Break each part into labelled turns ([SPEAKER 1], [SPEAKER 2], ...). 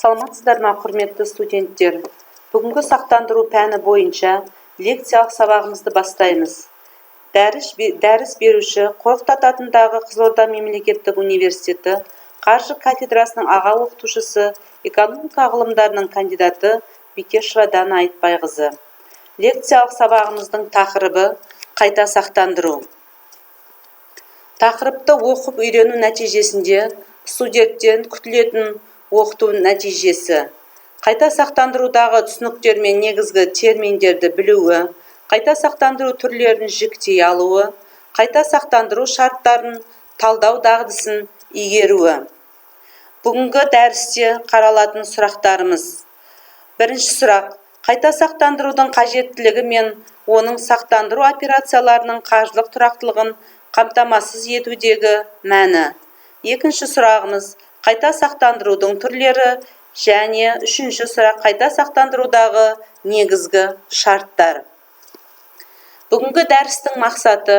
[SPEAKER 1] Саламатсыздар ма, құрметті студенттер? Бүгінгі сақтандыру пәні бойынша лекциялық сабағымызды бастаймыз. Дәріс беруші Қорқыт атындағы Қызылорда мемлекеттік университеті қаржы кафедрасының аға оқытушысы, экономика ғылымдарының кандидаты Бекешева Дана Айтбайқызы. Лекциялық сабағымыздың тақырыбы қайта сақтандыру. Тақырыпты оқып үйрену нәтижесінде студенттен күтілетін оқыту нәтижесі. Қайта сақтандырудағы түсініктер мен негізгі терминдерді білуі, қайта сақтандыру түрлерін жіктей алуы, қайта сақтандыру шарттарын талдау дағдысын игеруі. Бүгінгі дәрісте қаралатын сұрақтарымыз. Бірінші сұрақ: қайта сақтандырудың қажеттілігі мен оның сақтандыру операцияларының қаржылық тұрақтылығын қамтамасыз етудегі мәні. Екінші сұрағымыз: қайта сақтандырудың түрлері және үшінші сұрақ: қайта сақтандырудағы негізгі шарттар. Бүгінгі дәрістің мақсаты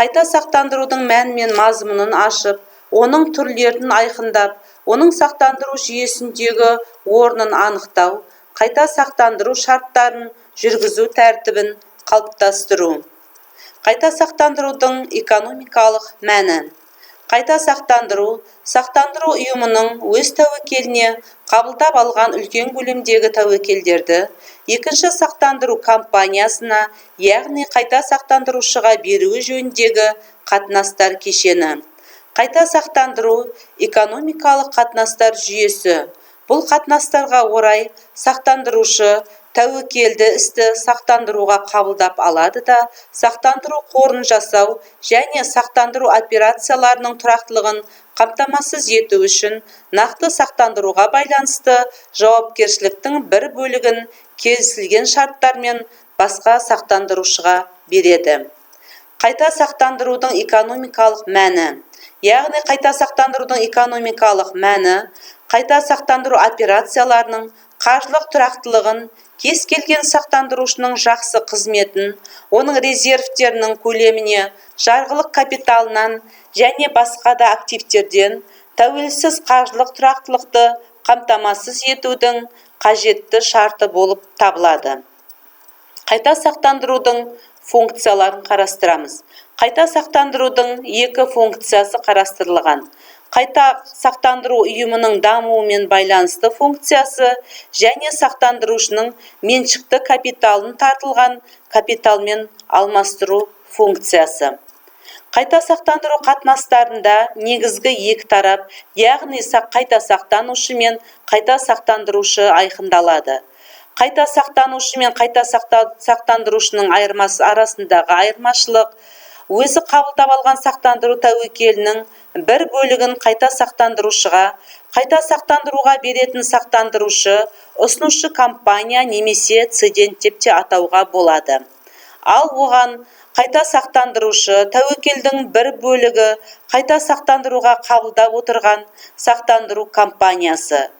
[SPEAKER 1] қайта сақтандырудың мәні мен мазмұнын ашып, оның түрлерін айқындап, оның сақтандыру жүйесіндегі орнын анықтау, қайта сақтандыру шарттарын жүргізу тәртібін қалыптастыру. Қайта сақтандырудың экономикалық мәні. Қайта сақтандыру ұйымының өз тәуекеліне қабылдап алған үлкен көлемдегі тәуекелдерді екінші сақтандыру компаниясына, яғни қайта сақтандырушыға беруі жөніндегі қатынастар кешені. Қайта сақтандыру экономикалық қатынастар жүйесі. Бұл қатынастарға орай сақтандырушы тәуекелді істі сақтандыруға қабылдап алады да, сақтандыру қорын жасау және сақтандыру операцияларының тұрақтылығын қамтамасыз ету үшін нақты сақтандыруға байланысты жауапкершіліктің бір бөлігін келісілген шарттармен басқа сақтандырушыға береді. Қайта сақтандырудың экономикалық мәні. Яғни қайта сақтандырудың экономикалық мәні қайта сақтандыру операцияларының қаржылық тұрақтылығын, кез келген сақтандырушының жақсы қызметін, оның резервтерінің көлеміне, жарғылық капиталынан және басқа да активтерден тәуелсіз қаржылық тұрақтылықты қамтамасыз етудің қажетті шарты болып табылады. Қайта сақтандырудың функцияларын қарастырамыз. Қайта сақтандырудың екі функциясы қарастырылған. Қайта сақтандыру ұйымының дамуымен байланысты функциясы және сақтандырушының меншікті капиталын тартылған капиталмен алмастыру функциясы. Қайта сақтандыру қатынастарында негізгі екі тарап, яғни қайта сақтанушы мен қайта сақтандырушы айқындалады. Қайта сақтанушы мен қайта сақтандырушының арасындағы айырмашылық өзі қабылдап алған сақтандыру тәуекелінің бір бөлігін қайта сақтандырушыға, қайта сақтандыруға беретін сақтандырушы, ұсынушы компания немесе цедент деп те атауға болады. Ал оған қайта сақтандырушы тәуекелдің бір бөлігі қайта сақтандыруға қабылдап отырған сақтандыру компаниясы.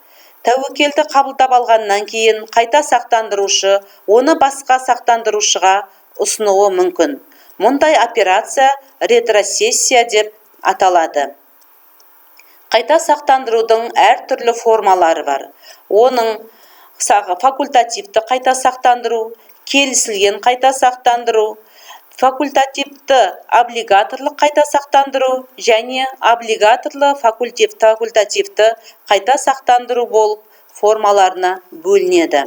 [SPEAKER 1] Тәуекелді қабылдап алғаннан кейін қайта сақтандырушы оны басқа сақтандырушыға ұсынуы мүмкін. Мұндай операция ретросессия деп аталады. Қайта сақтандырудың әртүрлі формалары бар. Оның факультативті қайта сақтандыру, келісілген қайта сақтандыру, факультативті облигаторлық қайта сақтандыру және облигаторлы факультативті қайта сақтандыру болып формаларына бөлінеді.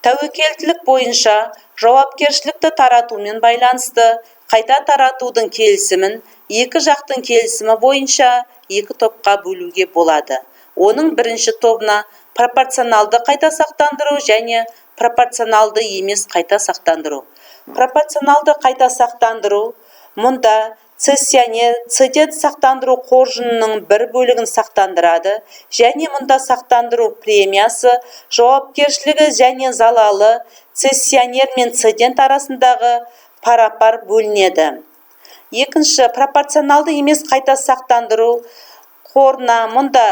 [SPEAKER 1] Тәуекелділік бойынша жауапкершілікті таратумен байланысты қайта таратудың келісімін екі жақтың келісімі бойынша екі топқа бөлуге болады. Оның бірінші тобына пропорционалды қайта сақтандыру және пропорционалды емес қайта сақтандыру. Пропорционалды қайта сақтандыру мұнда цедент сақтандыру қоржынының бір бөлігін сақтандырады және мұнда сақтандыру премиясы, жауапкершілігі және залалы цессионер мен цедент арасындағы пара-пар бөлінеді. Екінші, пропорционалды емес қайта сақтандыру қорына мұнда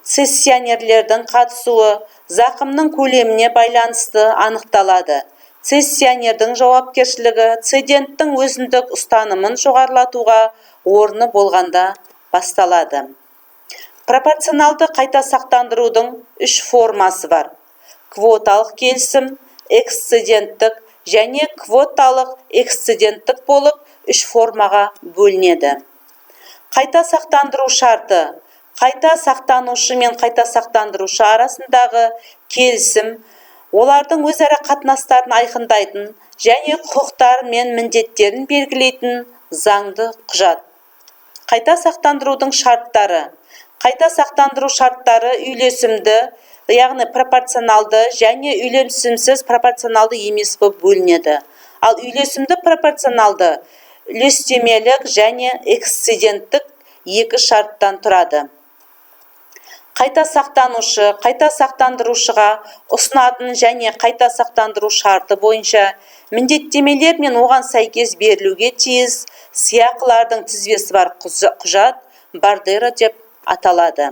[SPEAKER 1] цессионерлердің қатысуы зақымның көлеміне байланысты анықталады. Цессионердің жауапкершілігі цеденттің өзіндік ұстанымын жоғарылатуға орны болғанда басталады. Пропорционалды қайта сақтандырудың 3 формасы бар. Квоталық келісім, эксцеденттік және квоталық эксцеденттік болып 3 формаға бөлінеді. Қайта сақтандыру шарты қайта сақтанушы мен қайта сақтандырушы арасындағы келісім, олардың өзара қатынастарын айқындайтын және құқықтар мен міндеттерін белгілейтін заңды құжат. Қайта сақтандырудың шарттары. Қайта сақтандыру шарттары үйлесімді, яғни пропорционалды және үйлесімсіз пропорционалды емес болып бөлінеді. Ал үйлесімді пропорционалды үлестемелік және эксцеденттік 2 шарттан тұрады. Қайта сақтанушы қайта сақтандырушыға ұсынатын және қайта сақтандыру шарты бойынша міндеттемелер мен оған сәйкес берілуге тиіс сыйақылардың тізбесі бар құжат бардера деп аталады.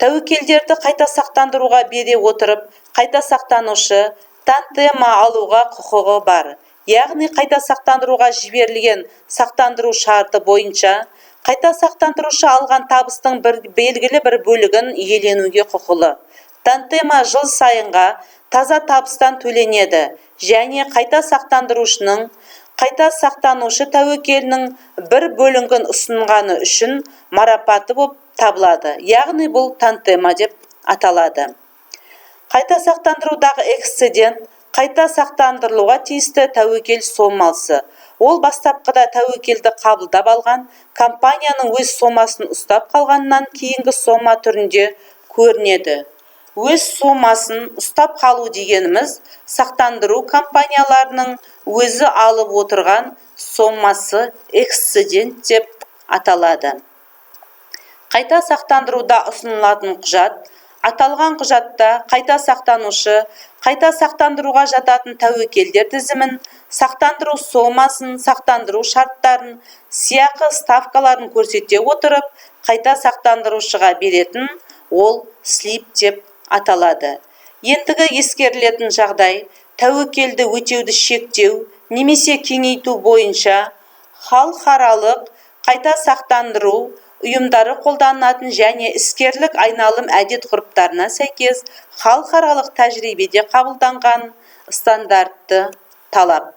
[SPEAKER 1] Тәуекелдерді қайта сақтандыруға бере отырып, қайта сақтанушы тантема алуға құқығы бар. Яғни қайта сақтандыруға жіберілген сақтандыру шарты бойынша қайта сақтандырушы алған табыстың белгілі бір бөлігін иеленуге құқылы. Тантема жыл сайынға таза табыстан төленеді және қайта сақтандырушының қайта сақтанушы тәуекелінің бір бөлігін ұсынғаны үшін марапаты болып табылады. Яғни бұл тантема деп аталады. Қайта сақтандырудағы эксцедент қайта сақтандырылуға тиісті тәуекел сомасы. Ол бастапқыда тәуекелді қабылдап алған компанияның өз сомасын ұстап қалғаннан кейінгі сома түрінде көрінеді. Өз сомасын ұстап қалу дегеніміз сақтандыру компанияларының өзі алып отырған сомасы эксцедент деп аталады. Қайта сақтандыруда ұсынылатын құжат. Аталған құжатта қайта сақтанушы қайта сақтандыруға жататын тәуекелдер тізімін, сақтандыру сомасын, сақтандыру шарттарын, сыйақы ставкаларын көрсете отырып, қайта сақтандырушыға беретін ол слип деп аталады. Ендігі ескерілетін жағдай, тәуекелді өтеуді шектеу немесе кеңейту бойынша халықаралық қайта сақтандыру ұйымдары қолданатын және іскерлік айналым әдет ғұрыптарына сәйкес халықаралық тәжірибеде қабылданған стандартты талап.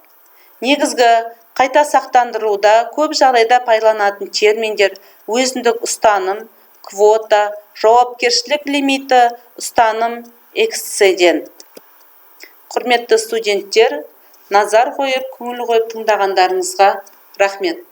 [SPEAKER 1] Негізгі қайта сақтандыруда көп жағдайда пайдаланатын терминдер өзіндік ұстаным, квота, жауапкершілік лимиті, ұстаным, эксцедент. Құрметті студенттер, назар қойып, көңіл қойып тыңдағандарыңызға рахмет.